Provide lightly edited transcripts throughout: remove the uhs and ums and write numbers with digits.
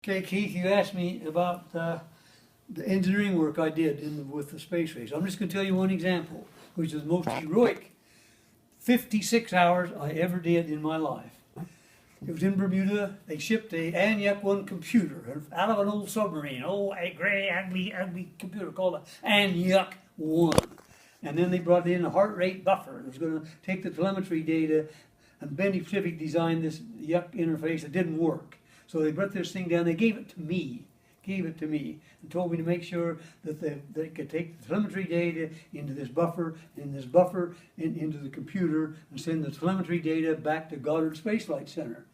Okay, Keith, you asked me about the engineering work I did with the space race. I'm just going to tell you one example, which is the most heroic 56 hours I ever did in my life. It was in Bermuda. They shipped a Anyuck-1 computer out of an old submarine. Oh, a gray, ugly computer called an Anyuck-1. And then they brought in a heart rate buffer. It was going to take the telemetry data, and Benny Pacific designed this yuck interface. It didn't work. So they brought this thing down. They gave it to me, and told me to make sure that they could take the telemetry data into this buffer, into the computer, and send the telemetry data back to Goddard Space Flight Center.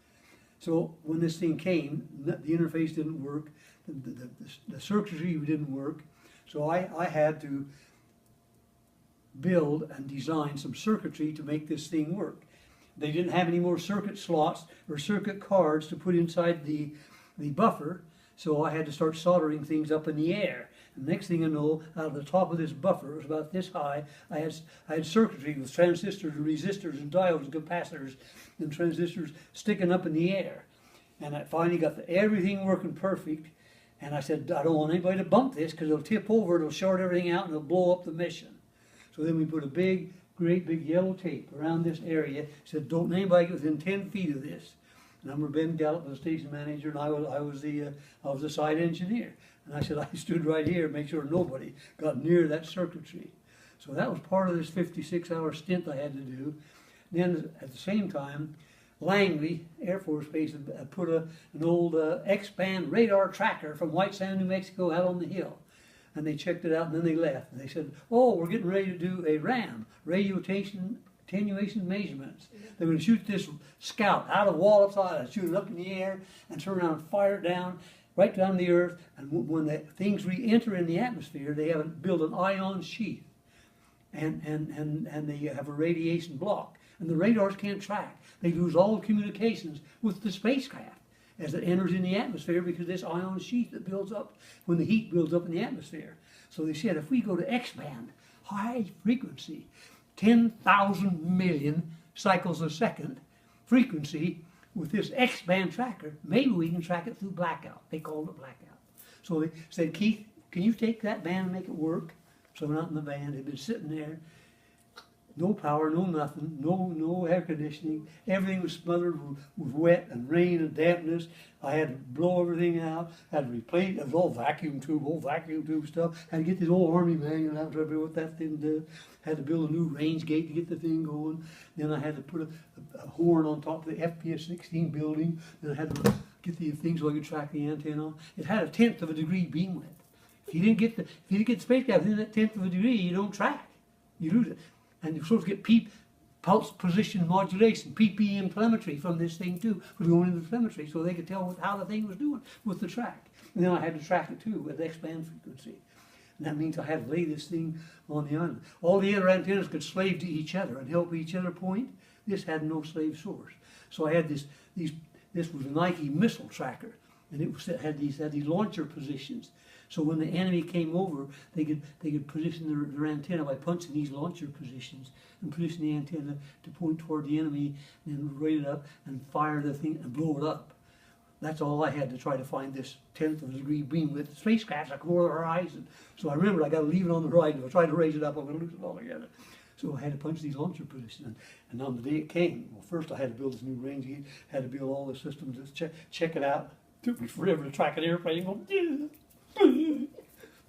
So when this thing came, the interface didn't work, the circuitry didn't work, so I had to build and design some circuitry to make this thing work. They didn't have any more circuit slots or circuit cards to put inside the buffer, so I had to start soldering things up in the air. And next thing I know, out of the top of this buffer, it was about this high, I had circuitry with transistors and resistors and diodes and capacitors and transistors sticking up in the air. And I finally got everything working perfect, and I said, I don't want anybody to bump this because it'll tip over, it'll short everything out, and it'll blow up the mission. So then we put a great big yellow tape around this area, said don't anybody get within 10 feet of this. And I remember Ben Gallup was the station manager, and I was the site engineer. And I said I stood right here and make sure nobody got near that circuitry. So that was part of this 56-hour stint I had to do. Then at the same time, Langley Air Force Base had put an old Xband radar tracker from White Sand, New Mexico out on the hill. And they checked it out, and then they left. And they said, oh, we're getting ready to do a RAM, radio attenuation measurements. They're going to shoot this scout out of Wallops Island, shoot it up in the air, and turn around and fire it down, right down the earth. And when the things re-enter in the atmosphere, they have built an ion sheath. And they have a radiation block. And the radars can't track. They lose all communications with the spacecraft as it enters in the atmosphere because this ion sheath that builds up when the heat builds up in the atmosphere. So they said if we go to Xband, high frequency, 10,000 million cycles a second frequency with this Xband tracker, maybe we can track it through blackout. They called it blackout. So they said, Keith, can you take that band and make it work? So I went out in the band, they'd been sitting there, no power, no nothing, no air conditioning. Everything was smothered with wet and rain and dampness. I had to blow everything out. Had to replace it. It was all vacuum tube stuff. Had to get this old army manual out to what that thing did. Had to build a new range gate to get the thing going. Then I had to put a horn on top of the FPS-16 building. Then I had to get the thing so I could track the antenna. It had a 1/10 of a degree beam width. If you didn't get the spacecraft within that 1/10 of a degree, you don't track. You lose it. And you're supposed to get pulse position modulation, PPM telemetry from this thing too, for going into the telemetry, so they could tell how the thing was doing with the track. And then I had to track it too with X-band frequency. And that means I had to lay this thing on the island. All the other antennas could slave to each other and help each other point. This had no slave source. So I had this was a Nike missile tracker, and it had these launcher positions. So when the enemy came over, they could position their antenna by punching these launcher positions and position the antenna to point toward the enemy, and then rate it up and fire the thing and blow it up. That's all I had to try to find this 1/10 of a degree beam with the spacecraft like over the horizon. So I remembered I got to leave it on the horizon. If I tried to raise it up, I'm going to lose it altogether. So I had to punch these launcher positions. And on the day it came, well, first I had to build this new range gate, had to build all the systems to check it out. It took me forever to track an airplane. Going,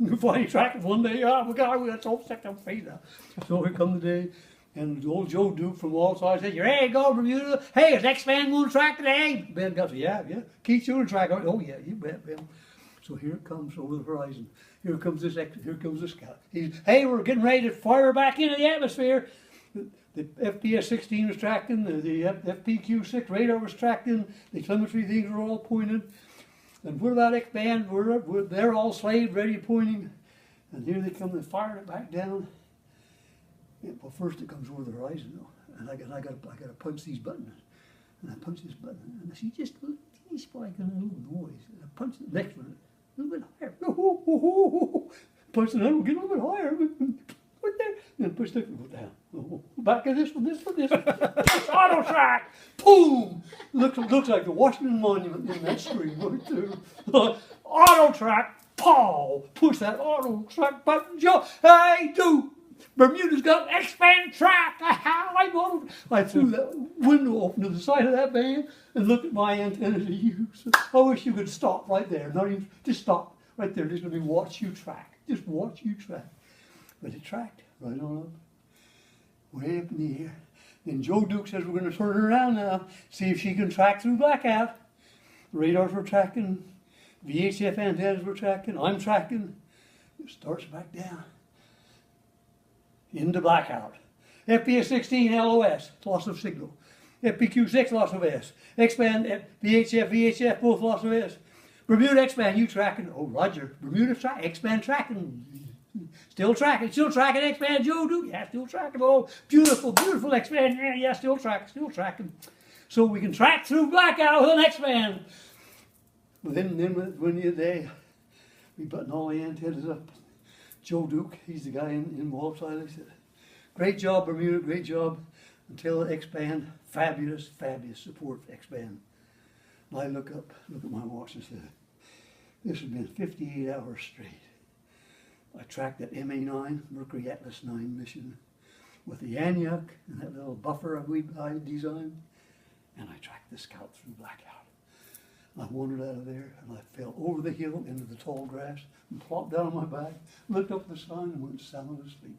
we finally tracked it one day. Oh my God, we got so sick of face out. So here come the day, and the old Joe Duke from all sides said, "You ready to go, Bermuda? Hey, is Xband going to track today?" Ben got to, yeah. Keith, you going to track? Oh yeah, you bet, Ben. So here it comes over the horizon. Here comes this scout. Hey, we're getting ready to fire back into the atmosphere. The FPS-16 was tracking, the FPQ-6 radar was tracking, the telemetry things were all pointed. And what about Xband? They're all slaved, ready, pointing. And here they come, they fire it back down. Yeah, well, first it comes over the horizon, though. And I got to punch these buttons. And I punch this button, and I see just a little teeny spike and a little noise. And I punch the next one, a little bit higher. Punch another one, get a little bit higher. What there? And push the next one down. back of this one, this one, this one. Just auto track. Boom. Looks like the Washington Monument in that screen right there. Auto track. Paw. Push that auto track button. Joe. Hey, dude. Bermuda's got Xband track. I threw that window open to the side of that van and looked at my antenna to use. I wish you could stop right there. Not even, just stop right there. Just let me watch you track. Just watch you track. But it tracked right on up, way up in the air. Then Joe Duke says we're going to turn her around now, see if she can track through blackout. Radars were tracking, VHF antennas were tracking, I'm tracking. It starts back down. Into blackout. FPS 16 LOS, loss of signal. FPQ 6 loss of S. Xband, VHF, both loss of S. Bermuda Xband, you tracking. Oh, Roger. Bermuda Xband tracking. Still tracking Xband, Joe do. Yeah, still tracking. Oh, beautiful Xband. Yeah, still tracking. So we can track through blackout with an Xband. But then when we button all the antennas up. Joe Duke, he's the guy in Walsall. He said, great job, Bermuda, great job. Until the Xband, fabulous support for Xband. And I look at my watch and said, this has been 58 hours straight. I tracked that MA-9, Mercury Atlas 9 mission with the Anyuk and that little buffer I designed, and I tracked the scout through blackout. I wandered out of there and I fell over the hill into the tall grass and plopped down on my back, looked up at the sun and went sound asleep.